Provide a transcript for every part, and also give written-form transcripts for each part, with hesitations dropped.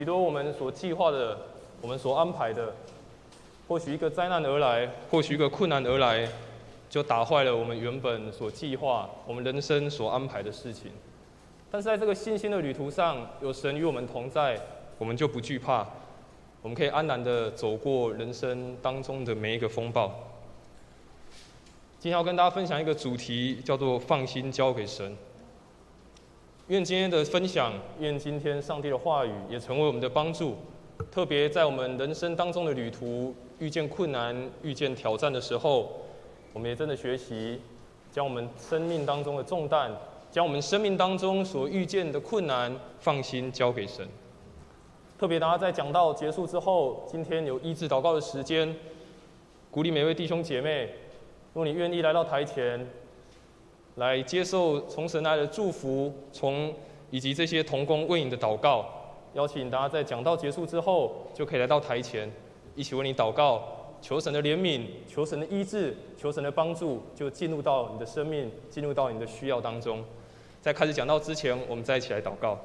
许多我们所计划的，我们所安排的，或许一个灾难而来，或许一个困难而来，就打坏了我们原本所计划、我们人生所安排的事情。但是在这个信心的旅途上，有神与我们同在，我们就不惧怕，我们可以安然地走过人生当中的每一个风暴。今天要跟大家分享一个主题，叫做放心交给神。愿今天的分享，愿今天上帝的话语也成为我们的帮助。特别在我们人生当中的旅途，遇见困难、遇见挑战的时候，我们也真的学习，将我们生命当中的重担，将我们生命当中所遇见的困难，放心交给神。特别大家在讲道结束之后，今天有医治祷告的时间，鼓励每位弟兄姐妹，如果你愿意来到台前，来接受从神来的祝福，以及这些同工为你的祷告，邀请大家在讲道结束之后，就可以来到台前，一起为你祷告，求神的怜悯，求神的医治，求神的帮助，就进入到你的生命，进入到你的需要当中。在开始讲道之前，我们再一起来祷告。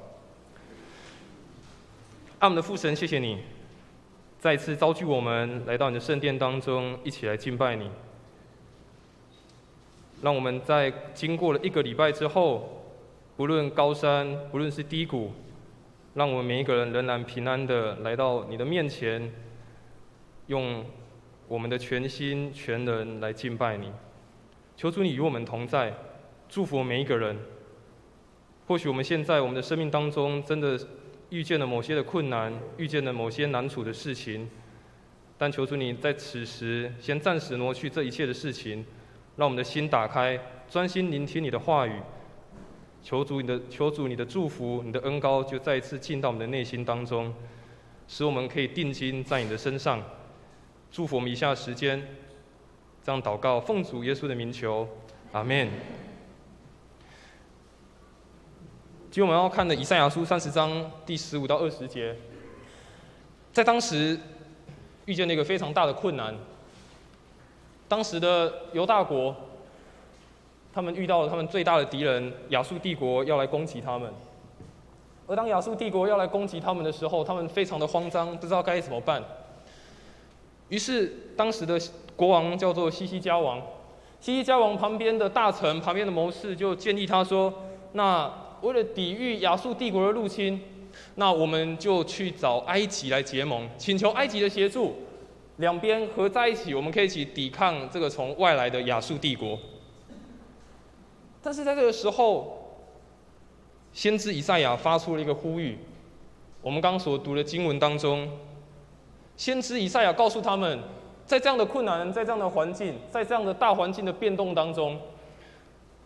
爱我们的父神，谢谢你再一次召聚我们来到你的圣殿当中，一起来敬拜你。让我们在经过了1个礼拜之后，不论高山，不论是低谷，让我们每一个人仍然平安的来到你的面前，用我们的全心全人来敬拜你。求主你与我们同在，祝福每一个人。或许我们现在我们的生命当中真的遇见了某些的困难，遇见了某些难处的事情，但求主你在此时先暂时挪去这一切的事情，让我们的心打开，专心聆听你的话语。求主你的祝福，你的恩膏就再一次进到我们的内心当中，使我们可以定睛在你的身上。祝福我们以下的时间，这样祷告，奉主耶稣的名求，阿们。今天我们要看的以赛亚书30章第15到20节，在当时遇见了一个非常大的困难。当时的犹大国，他们遇到了他们最大的敌人亚述帝国要来攻击他们。而当亚述帝国要来攻击他们的时候，他们非常的慌张，不知道该怎么办。于是当时的国王叫做西西家王，西西家王旁边的大臣、旁边的谋士就建议他说：那为了抵御亚述帝国的入侵，那我们就去找埃及来结盟，请求埃及的协助。两边合在一起，我们可以一起抵抗这个从外来的亚述帝国。但是在这个时候，先知以赛亚发出了一个呼吁。我们刚刚所读的经文当中，先知以赛亚告诉他们，在这样的困难，在这样的环境，在这样的大环境的变动当中，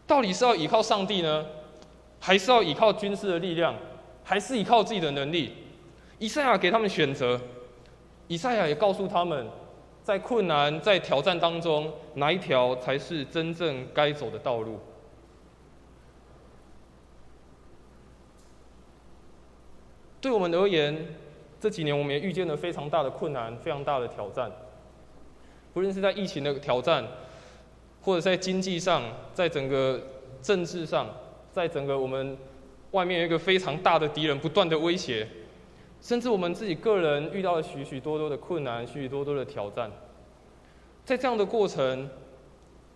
到底是要依靠上帝呢，还是要依靠军事的力量，还是依靠自己的能力？以赛亚给他们选择。以赛亚也告诉他们，在困难、在挑战当中，哪一条才是真正该走的道路？对我们而言，这几年我们也遇见了非常大的困难、非常大的挑战。不论是在疫情的挑战，或者在经济上，在整个政治上，在整个我们外面有一个非常大的敌人不断的威胁。甚至我们自己个人遇到了许许多多的困难，许许多多的挑战。在这样的过程，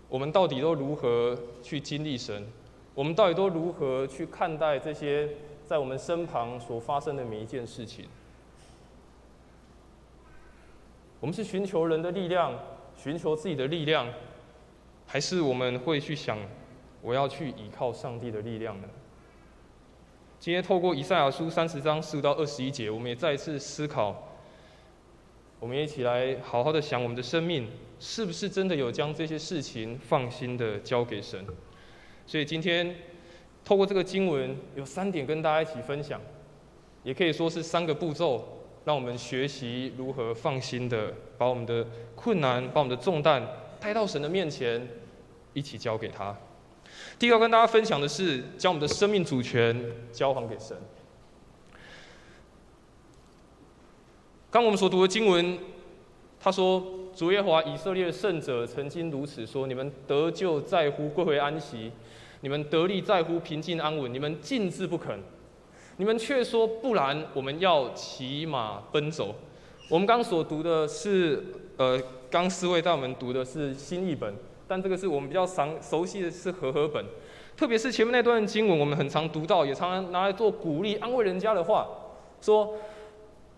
我们到底都如何去经历神？我们到底都如何去看待这些在我们身旁所发生的每一件事情？我们是寻求人的力量，寻求自己的力量，还是我们会去想，我要去依靠上帝的力量呢？今天透过以赛亚书30章15到21节，我们也再一次思考，我们一起来好好的想我们的生命，是不是真的有将这些事情放心的交给神？所以今天透过这个经文，有3点跟大家一起分享，也可以说是3个步骤，让我们学习如何放心的把我们的困难、把我们的重担带到神的面前，一起交给他。第一个要跟大家分享的是，将我们的生命主权交还给神。刚我们所读的经文，他说：“主耶和华以色列的圣者曾经如此说：你们得救在乎归回安息，你们得力在乎平静安稳，你们静志不肯。”你们却说不然，我们要骑马奔走。我们刚所读的是，刚四位带我们读的是新译本，但这个是我们比较熟悉的是和合本。特别是前面那段经文，我们很常读到，也常常拿来做鼓励、安慰人家的话，说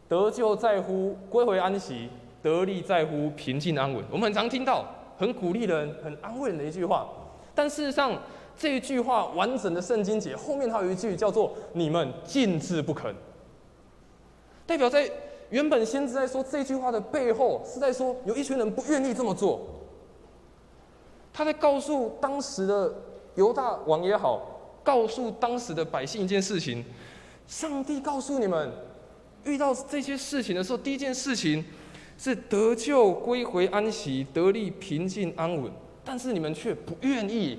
得救在乎归回安息，得力在乎平静安稳。我们很常听到，很鼓励人、很安慰人的一句话。但事实上，这一句话完整的圣经节后面还有一句叫做“你们禁止不肯”，代表在原本先知在说这句话的背后，是在说有一群人不愿意这么做。他在告诉当时的犹大王也好，告诉当时的百姓一件事情：上帝告诉你们，遇到这些事情的时候，第一件事情是得救、归回安息、得力、平静、安稳。但是你们却不愿意，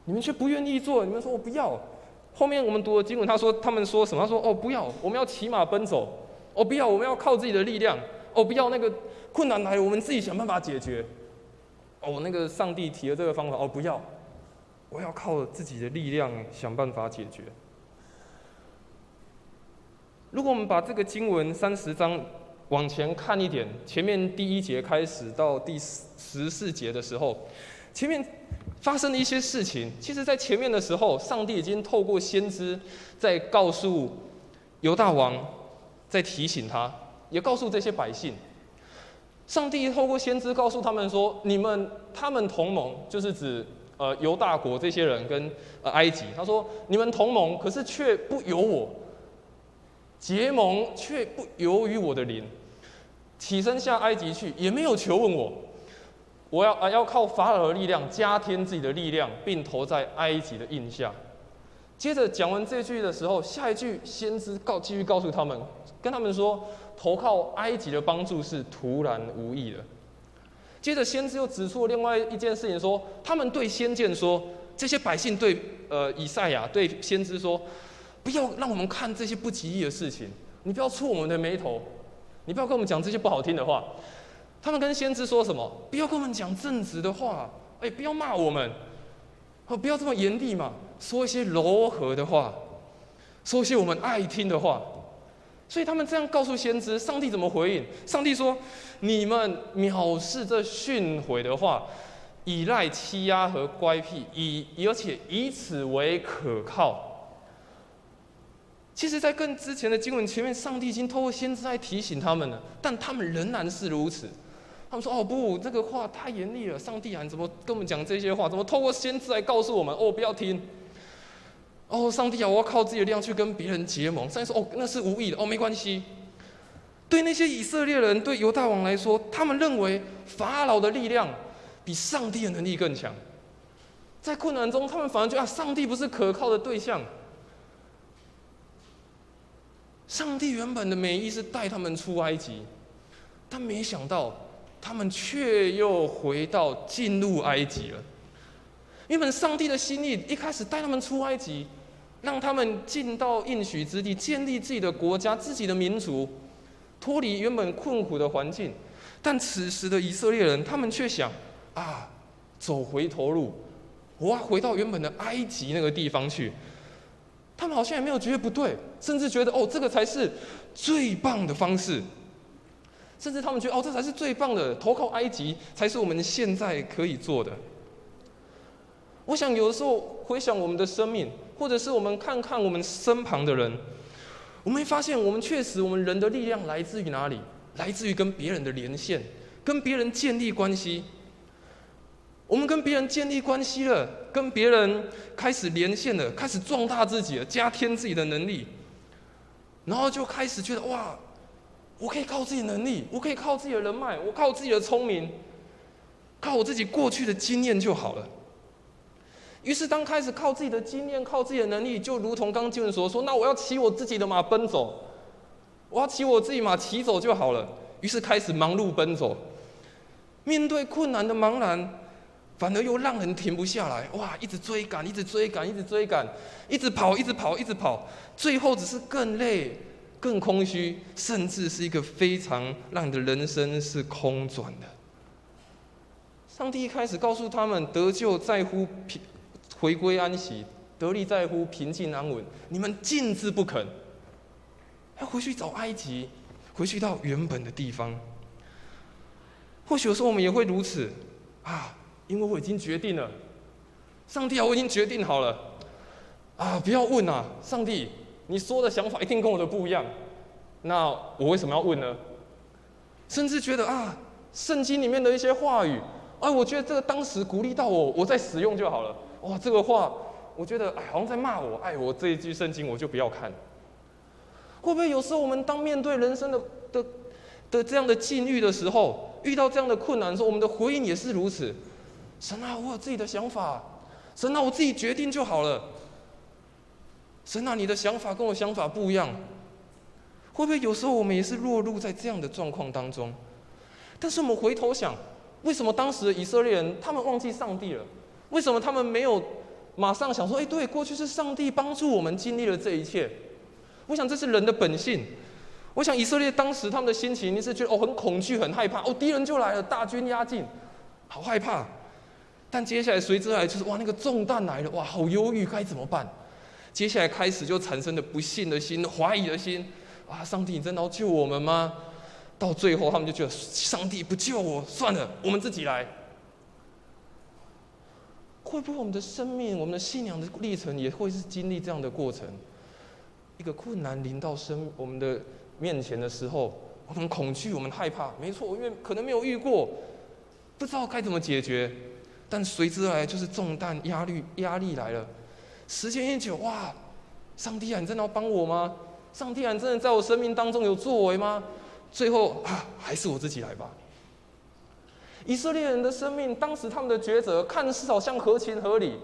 你们却不愿意做。你们说我不要。后面我们读的经文，他们说什么？他说：“哦，不要，我们要骑马奔走。哦，不要，我们要靠自己的力量。哦，不要那个困难来了，我们自己想办法解决。哦，那个上帝提了这个方法，哦，不要，我要靠自己的力量想办法解决。”如果我们把这个经文30章往前看一点，前面第1节开始到第14节的时候，前面发生的一些事情，其实在前面的时候，上帝已经透过先知在告诉犹大王，在提醒他，也告诉这些百姓。上帝透过先知告诉他们说：“他们同盟，就是指犹大国这些人跟埃及。他说：你们同盟，可是却不由我；结盟却不由于我的灵。起身下埃及去，也没有求问我。我要靠法老的力量加添自己的力量，并投在埃及的印下。”接着讲完这句的时候，下一句先知继续告诉他们，跟他们说，投靠埃及的帮助是徒然无益的。接着先知又指出了另外一件事情，说他们对先见说，这些百姓对以赛亚对先知说，不要让我们看这些不吉利的事情，你不要触我们的眉头，你不要跟我们讲这些不好听的话。他们跟先知说什么？不要跟我们讲正直的话，不要骂我们，不要这么严厉嘛，说一些柔和的话，说一些我们爱听的话。所以他们这样告诉先知，上帝怎么回应？上帝说：“你们藐视这训诲的话，依赖欺压和乖僻，而且以此为可靠。”其实，在更之前的经文前面，上帝已经透过先知来提醒他们了，但他们仍然是如此。他们说：“哦不，这个话太严厉了，上帝啊，你怎么跟我们讲这些话？怎么透过先知来告诉我们？哦，不要听。哦，上帝啊，我要靠自己的力量去跟别人结盟。”上帝说：“哦，那是无益的。哦，没关系。”对那些以色列人，对犹大王来说，他们认为法老的力量比上帝的能力更强。在困难中，他们反而觉得上帝不是可靠的对象。上帝原本的美意是带他们出埃及，但没想到他们却又回到进入埃及了。原本上帝的心意一开始带他们出埃及，让他们进到应许之地，建立自己的国家、自己的民族，脱离原本困苦的环境。但此时的以色列人，他们却想走回头路，我要回到原本的埃及那个地方去。他们好像也没有觉得不对，甚至觉得这个才是最棒的方式。甚至他们觉得这才是最棒的，投靠埃及才是我们现在可以做的。我想有的时候回想我们的生命，或者是我们看看我们身旁的人，我们会发现我们确实，我们人的力量来自于哪里？来自于跟别人的连线，跟别人建立关系。我们跟别人建立关系了，跟别人开始连线了，开始壮大自己了，加添自己的能力，然后就开始觉得我可以靠自己的能力，我可以靠自己的人脉，我靠自己的聪明，靠我自己过去的经验就好了。于是当开始靠自己的经验，靠自己的能力，就如同刚经文所说，那我要骑我自己的马奔走，我要骑我自己马骑走就好了。于是开始忙碌奔走，面对困难的茫然，反而又让人停不下来，一直追赶，一直追赶，一直追赶，一直跑，一直跑，一直跑，最后只是更累、更空虚，甚至是一个非常让你的人生是空转的。上帝一开始告诉他们，得救在乎回归安息，得力在乎平静安稳，你们静之不肯。要回去找埃及，回去到原本的地方。或许有时候我们也会如此啊，因为我已经决定了，上帝啊，我已经决定好了啊，不要问啊，上帝，你说的想法一定跟我的不一样，那我为什么要问呢？甚至觉得啊，圣经里面的一些话语，我觉得这个当时鼓励到我，我再使用就好了。哇，这个话我觉得好像在骂我，我这一句圣经我就不要看。会不会有时候我们当面对人生的这样的境遇的时候，遇到这样的困难的时候，我们的回应也是如此。神啊，我有自己的想法，神啊，我自己决定就好了。神啊，你的想法跟我想法不一样。会不会有时候我们也是落入在这样的状况当中？但是我们回头想，为什么当时的以色列人他们忘记上帝了？为什么他们没有马上想说，对，过去是上帝帮助我们经历了这一切？我想这是人的本性。我想以色列当时他们的心情，你是觉得很恐惧、很害怕，敌人就来了，大军压境，好害怕。但接下来随之而来就是那个重担来了，好忧郁，该怎么办？接下来开始就产生了不信的心、怀疑的心。上帝，你真的要救我们吗？到最后，他们就觉得上帝不救我，算了，我们自己来。会不会我们的生命、我们的信仰的历程也会是经历这样的过程？一个困难临到我们的面前的时候，我们恐惧，我们害怕，没错，因为可能没有遇过，不知道该怎么解决。但随之而来就是重担、压力来了。时间一久，上帝啊，你真的要帮我吗？上帝啊，你真的在我生命当中有作为吗？最后还是我自己来吧。以色列人的生命，当时他们的抉择看似好像合情合理，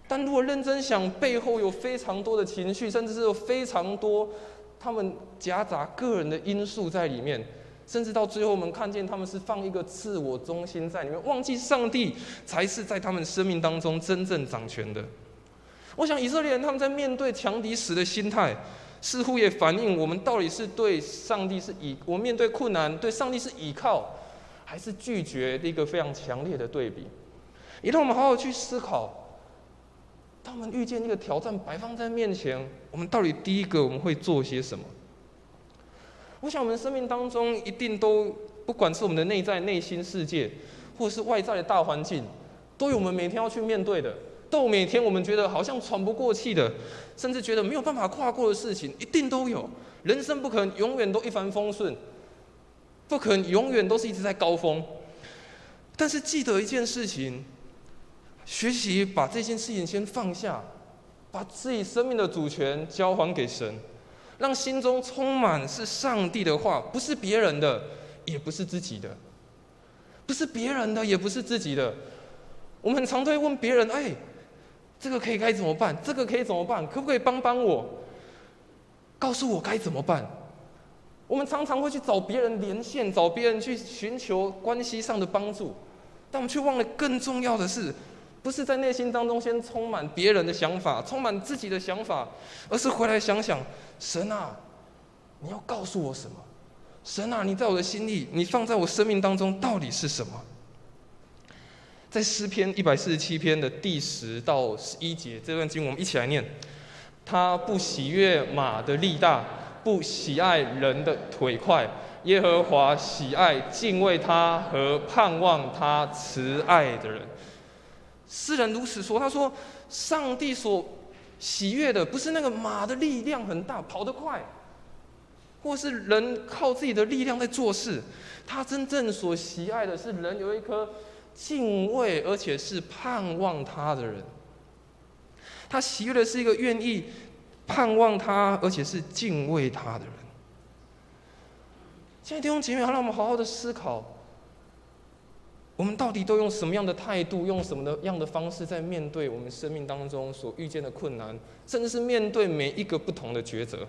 但如果认真想，背后有非常多的情绪，甚至是有非常多他们夹杂个人的因素在里面，甚至到最后我们看见他们是放一个自我中心在里面，忘记上帝才是在他们生命当中真正掌权的。我想以色列人他们在面对强敌时的心态，似乎也反映我们到底是对上帝我们面对困难对上帝是倚靠，还是拒绝的一个非常强烈的对比。也让我们好好去思考，当我们遇见一个挑战摆放在面前，我们到底第一个我们会做些什么？我想我们生命当中一定都，不管是我们的内心世界，或是外在的大环境，都有我们每天要去面对的。都每天我们觉得好像喘不过气的，甚至觉得没有办法跨过的事情，一定都有。人生不可能永远都一帆风顺，不可能永远都是一直在高峰。但是记得一件事情，学习把这件事情先放下，把自己生命的主权交还给神，让心中充满是上帝的话，不是别人的，也不是自己的，不是别人的，也不是自己的。我们很常都会问别人，这个该怎么办？这个可以怎么办？可不可以帮我？告诉我该怎么办？我们常常会去找别人连线，找别人去寻求关系上的帮助，但我们却忘了更重要的是，不是在内心当中先充满别人的想法，充满自己的想法，而是回来想想，神啊，你要告诉我什么？神啊，你在我的心里，你放在我生命当中到底是什么？在诗篇147篇的第10到11节，这段经文我们一起来念。他不喜悦马的力大，不喜爱人的腿快。耶和华喜爱敬畏他和盼望他慈爱的人。诗人如此说，他说，上帝所喜悦的不是那个马的力量很大，跑得快，或是人靠自己的力量在做事。他真正所喜爱的是人有一颗敬畏而且是盼望他的人。他喜悦的是一个愿意盼望他而且是敬畏他的人。亲爱的弟兄姐妹，让我们好好的思考，我们到底都用什么样的态度，用什么样的方式在面对我们生命当中所遇见的困难，甚至是面对每一个不同的抉择。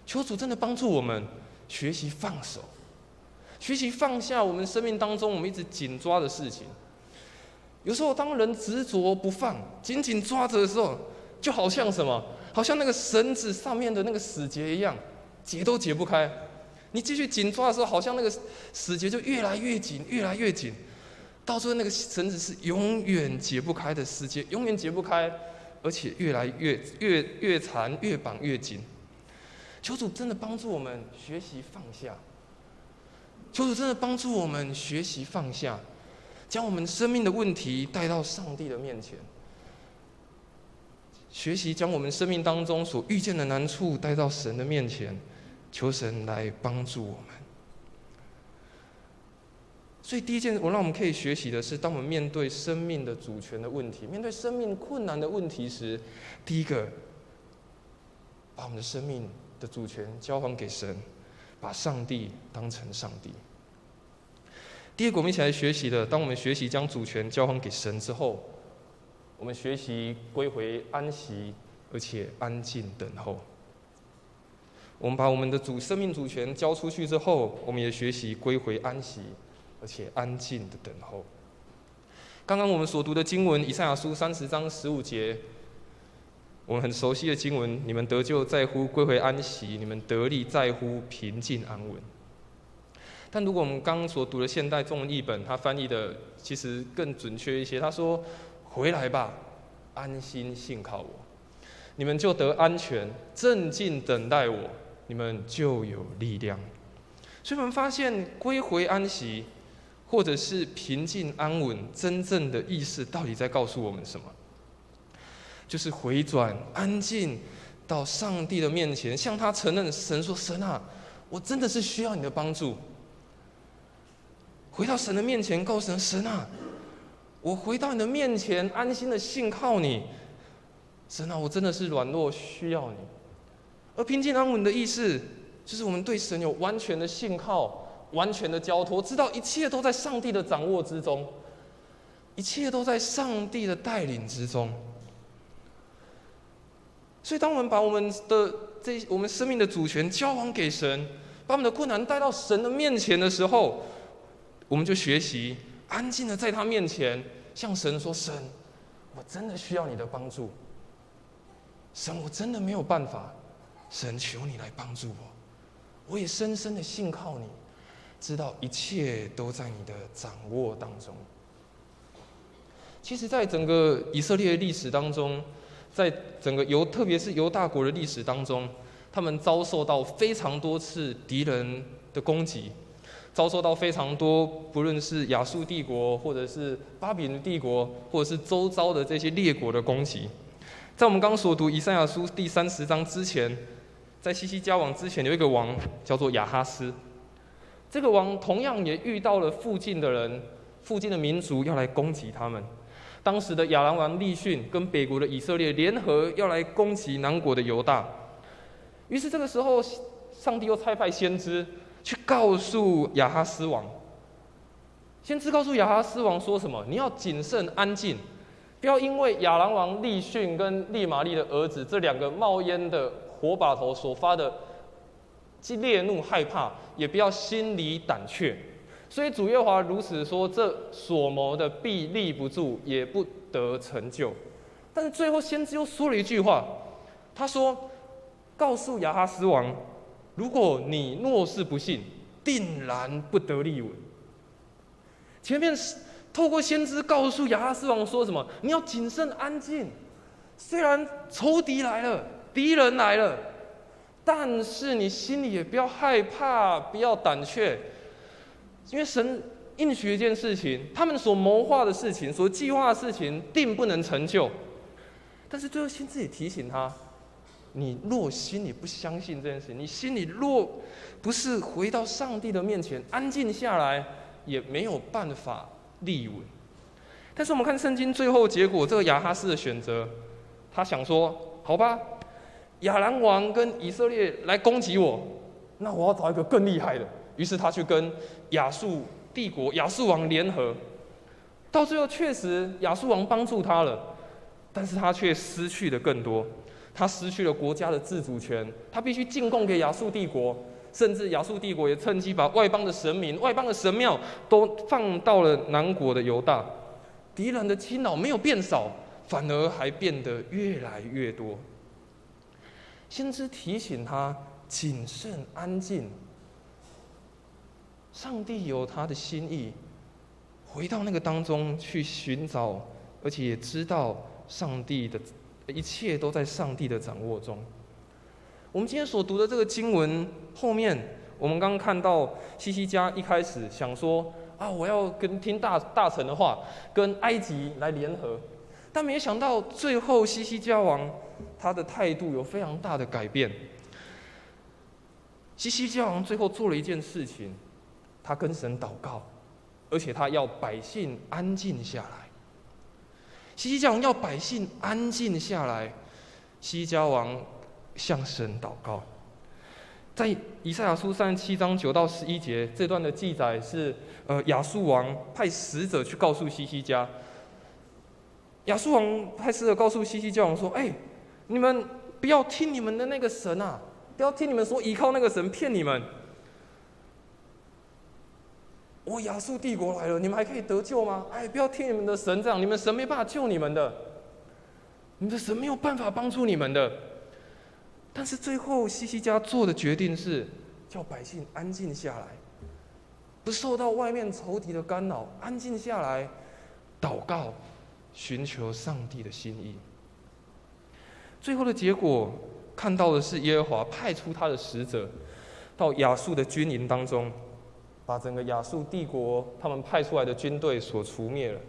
求主真的帮助我们学习放手，学习放下我们生命当中我们一直紧抓的事情。有时候当人执着不放，紧紧抓着的时候，就好像什么？好像那个绳子上面的那个死结一样，解都解不开。你继续紧抓的时候，好像那个死结就越来越紧，越来越紧。到最后那个绳子是永远解不开的世界，永远解不开，而且越来越缠，越绑越紧。求主真的帮助我们学习放下，求主真的帮助我们学习放下，将我们生命的问题带到上帝的面前，学习将我们生命当中所遇见的难处带到神的面前，求神来帮助我们。所以第一件让我们可以学习的是，当我们面对生命的主权的问题，面对生命困难的问题时，第一个，把我们的生命的主权交还给神，把上帝当成上帝。第二个，我们一起来学习的，当我们学习将主权交还给神之后，我们学习归回安息，而且安静等候。我们把我们的生命主权交出去之后，我们也学习归回安息，而且安静的等候。刚刚我们所读的经文，以赛亚书30章15节，我们很熟悉的经文：你们得救在乎归回安息，你们得力在乎平静安稳。但如果我们刚刚所读的现代中文译本，它翻译的其实更准确一些。他说：“回来吧，安心信靠我，你们就得安全，镇静等待我，你们就有力量。”所以我们发现归回安息，或者是平静安稳，真正的意思到底在告诉我们什么？就是回转安静到上帝的面前，向他承认。神说：“神啊，我真的是需要你的帮助。”回到神的面前，告诉神：“神啊，我回到你的面前，安心的信靠你。神啊，我真的是软弱，需要你。”而平静安稳的意思，就是我们对神有完全的信靠，完全的交托，知道一切都在上帝的掌握之中，一切都在上帝的带领之中。所以，当我们把我们生命的主权交还给神，把我们的困难带到神的面前的时候，我们就学习安静的在他面前向神说：“神，我真的需要你的帮助。神，我真的没有办法。神，求你来帮助我。我也深深的信靠你，知道一切都在你的掌握当中。”其实，在整个以色列历史当中，在整个特别是犹大国的历史当中，他们遭受到非常多次敌人的攻击，遭受到非常多，不论是亚述帝国，或者是巴比伦帝国，或者是周遭的这些列国的攻击。在我们刚刚所读以赛亚书第30章之前，在西西家王之前，有一个王叫做亚哈斯。这个王同样也遇到了附近的人、附近的民族要来攻击他们。当时的亚兰王利逊跟北国的以色列联合要来攻击南国的犹大。于是这个时候，上帝又差派先知去告诉亚哈斯王。先知告诉亚哈斯王说什么？你要谨慎安静，不要因为亚兰王利逊跟利玛利的儿子这2个冒烟的火把头所发的烈怒害怕，也不要心里胆怯。所以主耶和华如此说：这所谋的必立不住，也不得成就。但是最后先知又说了一句话，他说：告诉亚哈斯王，如果你若是不信，定然不得立稳。前面透过先知告诉亚哈斯王说什么？你要谨慎安静，虽然仇敌来了，敌人来了，但是你心里也不要害怕，不要胆怯。因为神应许一件事情，他们所谋划的事情、所计划的事情，定不能成就。但是最后先知也提醒他：你若心里不相信这件事情，你心里若不是回到上帝的面前安静下来，也没有办法立稳。但是我们看圣经最后结果，这个亚哈斯的选择，他想说：好吧，亚兰王跟以色列来攻击我，那我要找一个更厉害的。于是他去跟亚述帝国、亚述王联合，到最后确实亚述王帮助他了，但是他却失去了更多。他失去了国家的自主权，他必须进贡给亚述帝国，甚至亚述帝国也趁机把外邦的神明、外邦的神庙都放到了南国的犹大。敌人的侵扰没有变少，反而还变得越来越多。先知提醒他谨慎安静。上帝有他的心意，回到那个当中去寻找，而且也知道上帝的一切都在上帝的掌握中。我们今天所读的这个经文后面，我们刚刚看到西西家一开始想说啊，我要听大臣的话，跟埃及来联合，但没想到最后西西家王他的态度有非常大的改变。西西家王最后做了一件事情，他跟神祷告，而且他要百姓安静下来。西西家王要百姓安静下来，西西家王向神祷告。在以赛亚书37章9到11节这段的记载是，亚述王派使者去告诉西西家。亚述王派使者告诉西西家王说：“你们不要听你们的那个神啊，不要听你们说依靠那个神骗你们。我亚述帝国来了，你们还可以得救吗？不要听你们的神这样，你们神没办法救你们的，你们的神没有办法帮助你们的。”但是最后西西家做的决定是叫百姓安静下来，不受到外面仇敌的干扰，安静下来祷告，寻求上帝的心意。最后的结果看到的是耶和华派出他的使者到亚述的军营当中，把整个亚述帝国他们派出来的军队所除灭了，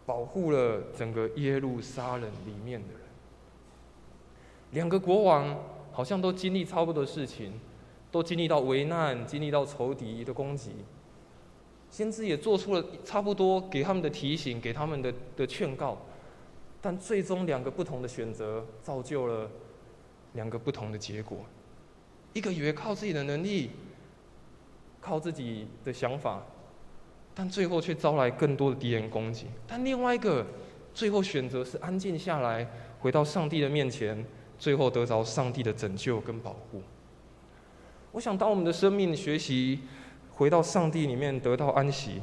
保护了整个耶路撒冷里面的人。两个国王好像都经历差不多的事情，都经历到危难，经历到仇敌的攻击。先知也做出了差不多给他们的提醒，给他们的劝告，但最终两个不同的选择，造就了两个不同的结果。一个以为靠自己的能力，靠自己的想法，但最后却招来更多的敌人攻击。但另外一个，最后选择是安静下来，回到上帝的面前，最后得着上帝的拯救跟保护。我想，当我们的生命学习回到上帝里面得到安息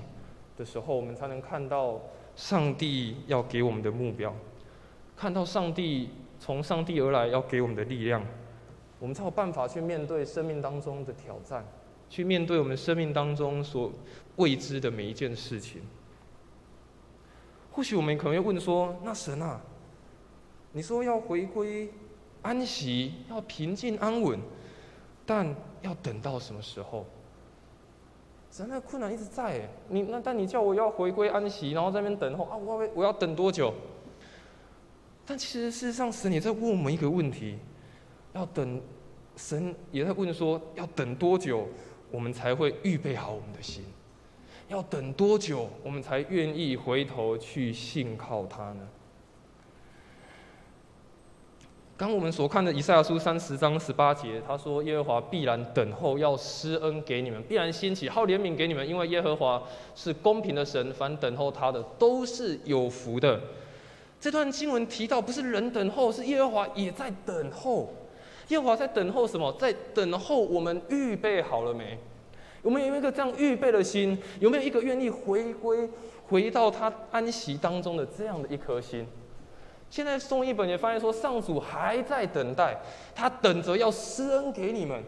的时候，我们才能看到上帝要给我们的目标，看到上帝从上帝而来要给我们的力量，我们才有办法去面对生命当中的挑战，去面对我们生命当中所未知的每一件事情。或许我们可能会问说：那神啊，你说要回归安息，要平静安稳，但要等到什么时候？神，那困难一直在，但你叫我要回归安息，然后在那边等候啊，我要等多久？但其实事实上，神也在问我们一个问题：要等，神也在问说，要等多久，我们才会预备好我们的心？要等多久，我们才愿意回头去信靠他呢？刚我们所看的以赛亚书30章18节，他说：“耶和华必然等候，要施恩给你们，必然兴起，好怜悯给你们，因为耶和华是公平的神，凡等候他的都是有福的。”这段经文提到，不是人等候，是耶和华也在等候。耶和华在等候什么？在等候我们预备好了没？我们有没有一个这样预备的心？有没有一个愿意回到他安息当中的这样的一颗心？现在宋一本也发现说，上主还在等待，他等着要施恩给你们。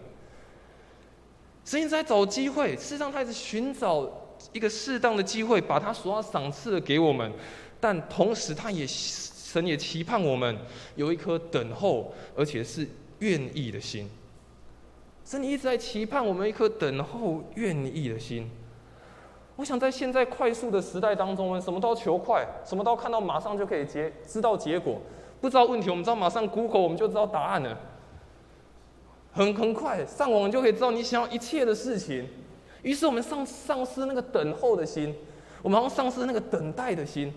神一直在找机会，事实上他一直寻找一个适当的机会，把他所要赏赐的给我们。但同时，神也期盼我们有一颗等候，而且是愿意的心。神一直在期盼我们一颗等候、愿意的心。我想在现在快速的时代当中，我们什么都要求快，什么都要看到马上就可以知道结果。不知道问题，我们知道马上 Google 我们就知道答案了。很快上网就可以知道你想要一切的事情。于是我们丧失那个等候的心，我们好像丧失那个等待的心，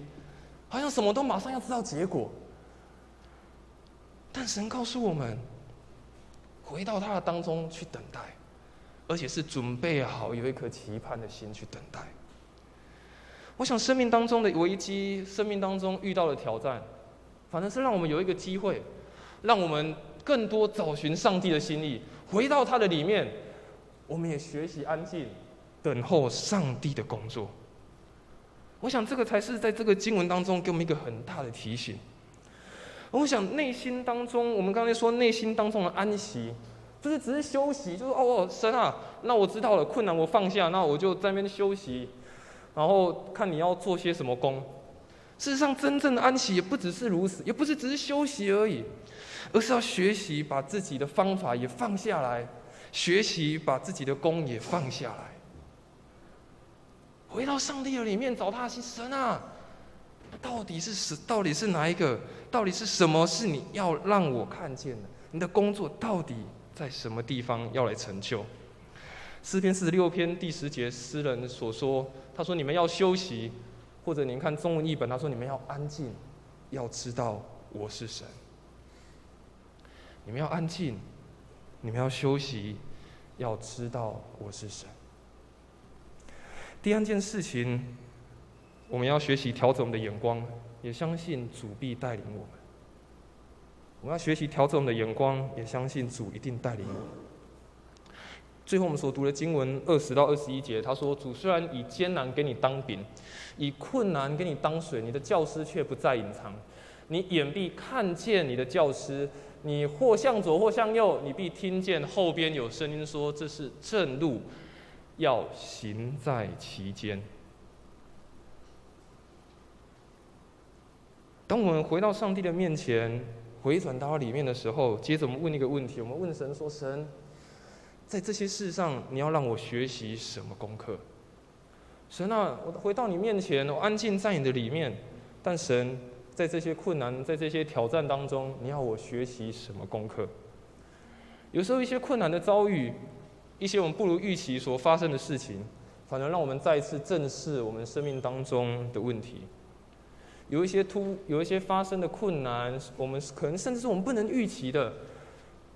好像什么都马上要知道结果。但神告诉我们，回到他的当中去等待，而且是准备好有一颗期盼的心去等待。我想生命当中的危机，生命当中遇到的挑战，反正是让我们有一个机会，让我们更多找寻上帝的心意，回到他的里面，我们也学习安静，等候上帝的工作。我想这个才是在这个经文当中给我们一个很大的提醒。我想内心当中，我们刚才说内心当中的安息，就是只是休息，就是神啊，那我知道了，困难我放下，那我就在那边休息，然后看你要做些什么工。事实上，真正的安息也不只是如此，也不是只是休息而已，而是要学习把自己的方法也放下来，学习把自己的工也放下来，回到上帝的里面找他的心。神啊，到底是哪一个？到底是什么是你要让我看见的？你的工作到底在什么地方要来成就？诗篇46篇第10节，诗人所说，他说：“你们要休息。”或者您看中文译本，他说：“你们要安静，要知道我是神。”你们要安静，你们要休息，要知道我是神。第三件事情，我们要学习调整我们的眼光，也相信主必带领我们。我们要学习调整我们的眼光，也相信主一定带领我们。最后我们所读的经文20到21节，他说：“主虽然以艰难给你当饼，以困难给你当水，你的教师却不再隐藏。你眼必看见你的教师，你或向左或向右，你必听见后边有声音说：这是正路，要行在其间。”当我们回到上帝的面前，回转到里面的时候，接着我们问一个问题：我们问神说：“神，在这些事上，你要让我学习什么功课？神啊，我回到你面前，我安静在你的里面。但神，在这些困难，在这些挑战当中，你要我学习什么功课？有时候一些困难的遭遇，一些我们不如预期所发生的事情，反而让我们再一次正视我们生命当中的问题。有一些发生的困难，我们可能甚至是我们不能预期的。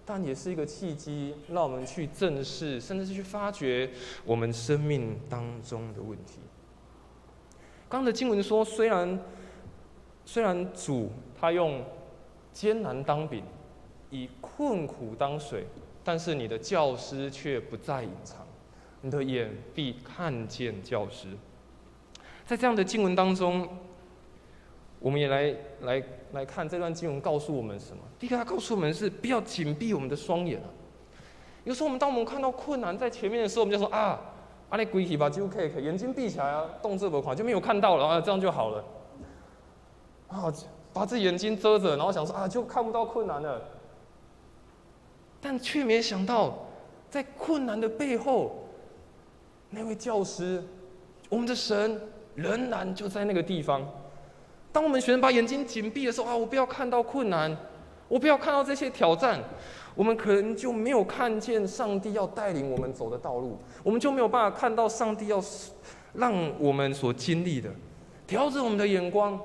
但也是一个契机，让我们去正视，甚至是去发掘我们生命当中的问题。刚刚的经文说，虽然主他用艰难当饼，以困苦当水，但是你的教师却不再隐藏，你的眼必看见教师。在这样的经文当中，我们也来看这段经文告诉我们什么？第一个，它告诉我们是不要紧闭我们的双眼。有时候当我们看到困难在前面的时候，我们就说那鬼气把就可以，眼睛闭起来啊，动这么快就没有看到了啊，这样就好了。把自己眼睛遮着，然后想说就看不到困难了。但却没想到，在困难的背后，那位教师，我们的神仍然就在那个地方。当我们学生把眼睛紧闭的时候，我不要看到困难，我不要看到这些挑战，我们可能就没有看见上帝要带领我们走的道路，我们就没有办法看到上帝要让我们所经历的。调整我们的眼光，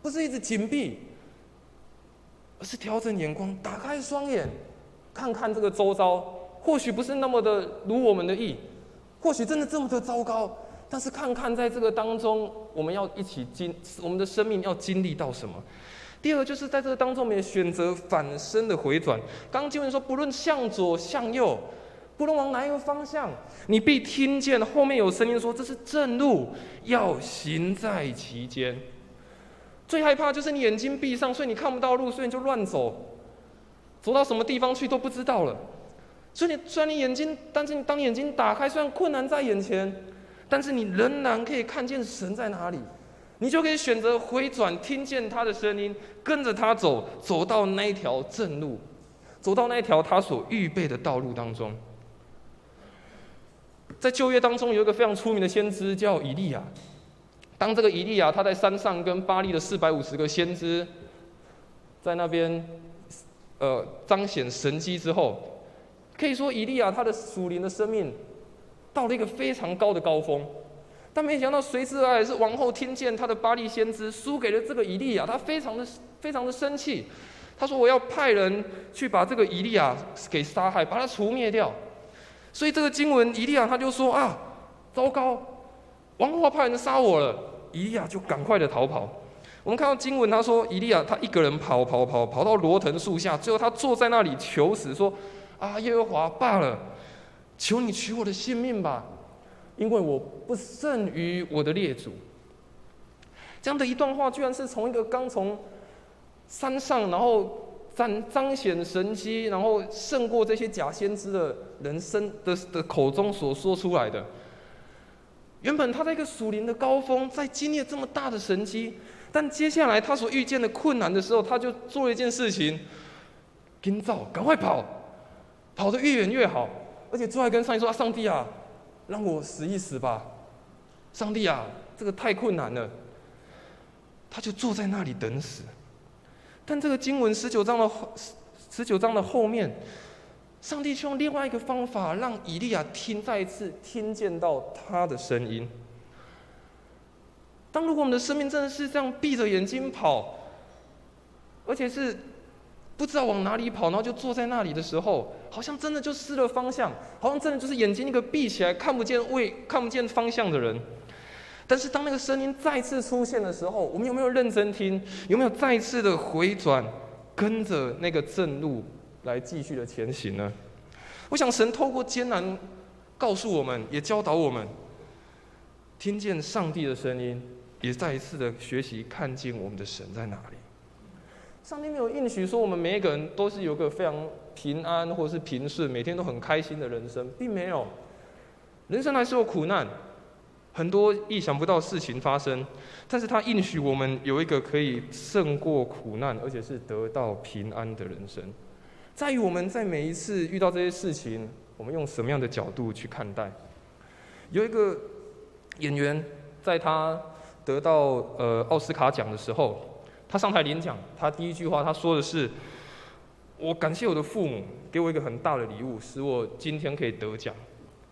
不是一直紧闭，而是调整眼光，打开双眼，看看这个周遭，或许不是那么的如我们的意，或许真的这么的糟糕。但是看看在这个当中，我们要一起我们的生命要经历到什么？第二个就是在这个当中，我们也选择反身的回转。刚刚经文说，不论向左向右，不论往哪一个方向，你必听见后面有声音说：这是正路，要行在其间。最害怕就是你眼睛闭上，所以你看不到路，所以你就乱走，走到什么地方去都不知道了。所以虽然你眼睛，但是当眼睛打开，虽然困难在眼前，但是你仍然可以看见神在哪里，你就可以选择回转，听见他的声音，跟着他走，走到那一条正路，走到那一条他所预备的道路当中。在旧约当中有一个非常出名的先知叫以利亚。当这个以利亚他在山上跟巴力的450个先知在那边彰显神迹之后，可以说以利亚他的属灵的生命到了一个非常高的高峰，但没想到随之而来是王后听见他的巴力先知输给了这个以利亚，他非常的生气，他说：“我要派人去把这个以利亚给杀害，把他除灭掉。”所以这个经文，以利亚他就说：“糟糕，王后派人杀我了。”以利亚就赶快的逃跑。我们看到经文，他说以利亚他一个人跑到罗藤树下，最后他坐在那里求死，说：“耶和华罢了，求你取我的性命吧，因为我不胜于我的列祖。”这样的一段话，居然是从一个刚从山上，然后彰显神迹，然后胜过这些假先知的人生的口中所说出来的。原本他在一个属灵的高峰，在经历了这么大的神迹，但接下来他所遇见的困难的时候，他就做了一件事情：赶走，赶快跑，跑得越远越好。而且最后还跟上帝说：“上帝啊，让我死一死吧！上帝啊，这个太困难了。”他就坐在那里等死。但这个经文19章的后面，上帝却用另外一个方法，让以利亚再一次听见到他的声音。如果我们的生命真的是这样闭着眼睛跑，而且是不知道往哪里跑，然后就坐在那里的时候，好像真的就失了方向，好像真的就是眼睛一个闭起来，看不见方向的人。但是当那个声音再次出现的时候，我们有没有认真听？有没有再一次的回转，跟着那个正路来继续的前行呢？我想神透过艰难告诉我们，也教导我们，听见上帝的声音，也再一次的学习看见我们的神在哪里。上帝没有应许说我们每一个人都是有个非常平安或是平顺，每天都很开心的人生，并没有。人生还是有苦难，很多意想不到的事情发生，但是他应许我们有一个可以胜过苦难，而且是得到平安的人生。在于我们在每一次遇到这些事情，我们用什么样的角度去看待。有一个演员在他得到奥斯卡奖的时候，他上台领奖，他第一句话他说的是：“我感谢我的父母给我一个很大的礼物，使我今天可以得奖。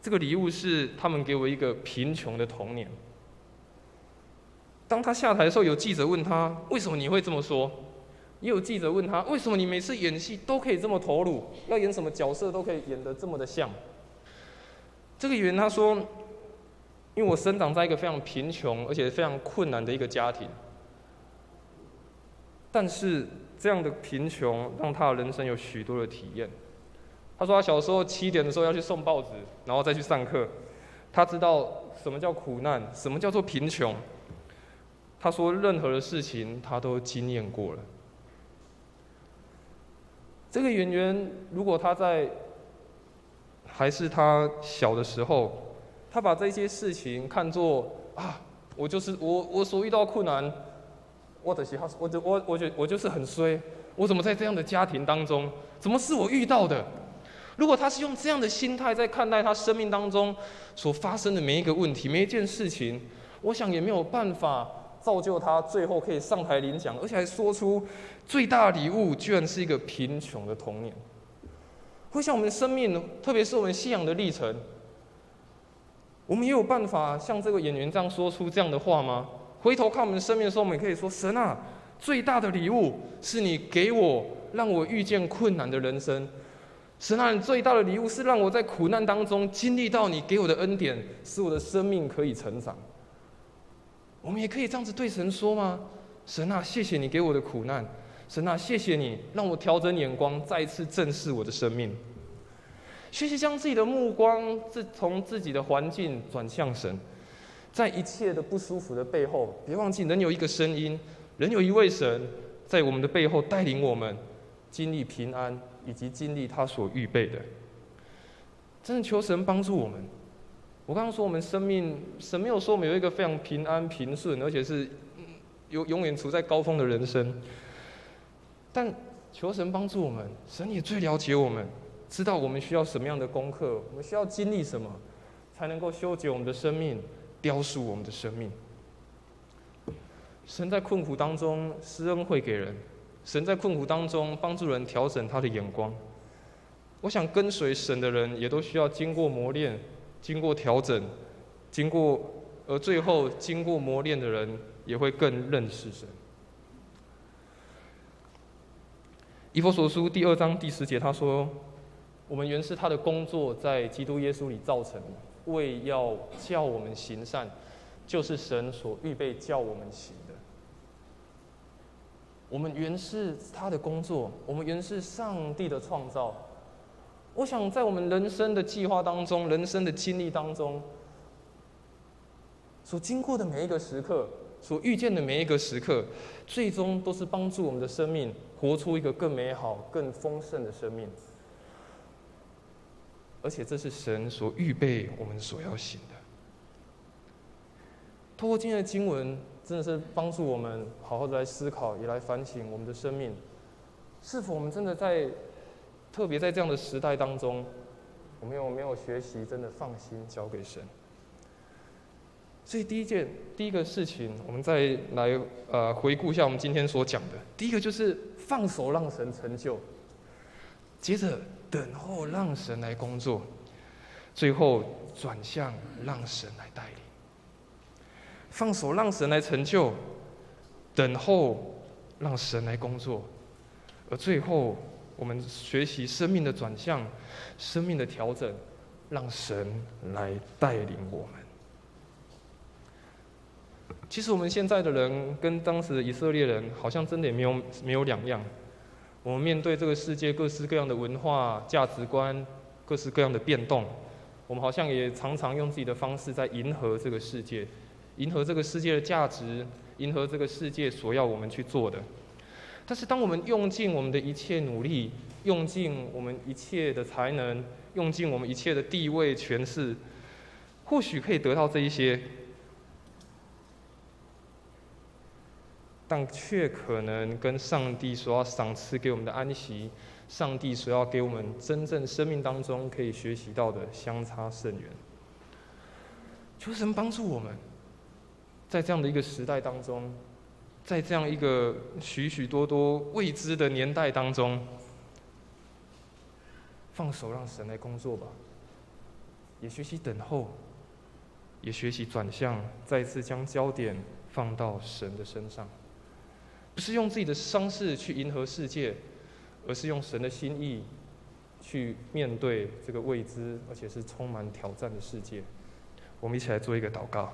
这个礼物是他们给我一个贫穷的童年。”当他下台的时候，有记者问他：“为什么你会这么说？”也有记者问他：“为什么你每次演戏都可以这么投入，要演什么角色都可以演得这么的像？”这个演员他说：“因为我生长在一个非常贫穷而且非常困难的一个家庭，但是这样的贫穷让他的人生有许多的体验。”他说他小时候7点的时候要去送报纸，然后再去上课。他知道什么叫苦难，什么叫做贫穷。他说任何的事情他都经验过了。这个演员如果他还是他小的时候，他把这些事情看作我就是我所遇到的困难，我就是很衰，我怎么在这样的家庭当中，怎么是我遇到的？如果他是用这样的心态在看待他生命当中所发生的每一个问题、每一件事情，我想也没有办法造就他最后可以上台领奖，而且还说出最大的礼物居然是一个贫穷的童年。会像我们的生命，特别是我们信仰的历程，我们也有办法像这个演员这样说出这样的话吗？回头看我们的生命的时候，我们也可以说：神啊，最大的礼物是你给我，让我遇见困难的人生。神啊，你最大的礼物是让我在苦难当中经历到你给我的恩典，使我的生命可以成长。我们也可以这样子对神说吗？神啊，谢谢你给我的苦难。神啊，谢谢你让我调整眼光，再一次正视我的生命。学习将自己的目光从自己的环境转向神，在一切的不舒服的背后，别忘记人有一个声音，人有一位神，在我们的背后带领我们经历平安，以及经历他所预备的。真的求神帮助我们。我刚刚说我们生命，神没有说我们有一个非常平安平顺，而且是永远处在高峰的人生。但求神帮助我们，神也最了解我们，知道我们需要什么样的功课，我们需要经历什么，才能够修剪我们的生命，雕塑我们的生命。神在困苦当中施恩惠给人，神在困苦当中帮助人调整他的眼光。我想跟随神的人也都需要经过磨练，经过调整，而最后经过磨练的人也会更认识神。以弗所书第2章第10节他说：“我们原是他的工作，在基督耶稣里造成的，为要叫我们行善，就是神所预备叫我们行的。”我们原是他的工作，我们原是上帝的创造。我想在我们人生的计划当中，人生的经历当中，所经过的每一个时刻，所遇见的每一个时刻，最终都是帮助我们的生命活出一个更美好、更丰盛的生命。而且这是神所预备我们所要行的。透过今天的经文，真的是帮助我们好好的来思考，也来反省我们的生命，是否我们真的特别在这样的时代当中，我们有没有学习真的放心交给神？所以第一个事情，我们再来回顾一下我们今天所讲的。第一个就是放手让神成就，接着等候让神来工作，最后转向让神来带领。放手让神来成就，等候让神来工作，而最后我们学习生命的转向、生命的调整，让神来带领我们。其实我们现在的人跟当时的以色列人好像真的也没有两样。我们面对这个世界各式各样的文化、价值观、各式各样的变动，我们好像也常常用自己的方式在迎合这个世界，迎合这个世界的价值，迎合这个世界所要我们去做的。但是当我们用尽我们的一切努力，用尽我们一切的才能，用尽我们一切的地位、权势，或许可以得到这一些，但却可能跟上帝所要赏赐给我们的安息，上帝所要给我们真正生命当中可以学习到的相差甚远。求神帮助我们，在这样的一个时代当中，在这样一个许许多多未知的年代当中，放手让神来工作吧，也学习等候，也学习转向，再次将焦点放到神的身上。不是用自己的方式去迎合世界，而是用神的心意去面对这个未知而且是充满挑战的世界。我们一起来做一个祷告。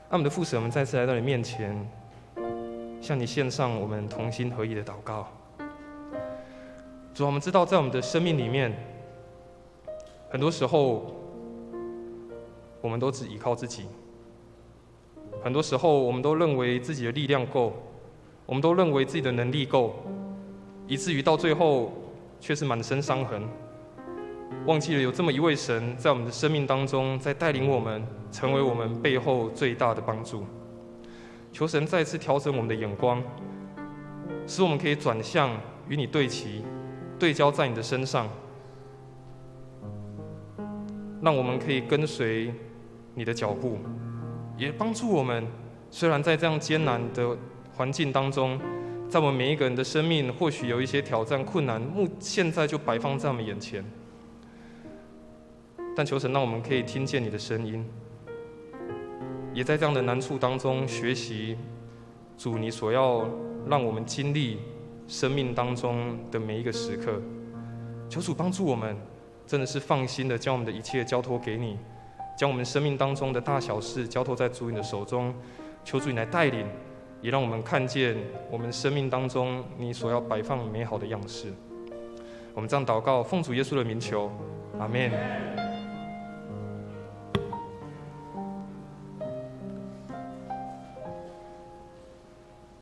我们的父神，我们再次来到你面前，向你献上我们同心合意的祷告。主啊，我们知道在我们的生命里面，很多时候我们都只依靠自己，很多时候我们都认为自己的力量够，我们都认为自己的能力够，以至于到最后却是满身伤痕，忘记了有这么一位神在我们的生命当中，在带领我们，成为我们背后最大的帮助。求神再次调整我们的眼光，使我们可以转向与你对齐，对焦在你的身上，让我们可以跟随你的脚步，也帮助我们，虽然在这样艰难的环境当中，在我们每一个人的生命或许有一些挑战困难，现在就摆放在我们眼前，但求神让我们可以听见你的声音，也在这样的难处当中学习主你所要让我们经历生命当中的每一个时刻。求主帮助我们，真的是放心的将我们的一切交托给你，将我们生命当中的大小事交托在主你的手中。求主你来带领，也让我们看见我们生命当中你所要摆放美好的样式。我们这样祷告，奉主耶稣的名求，阿们。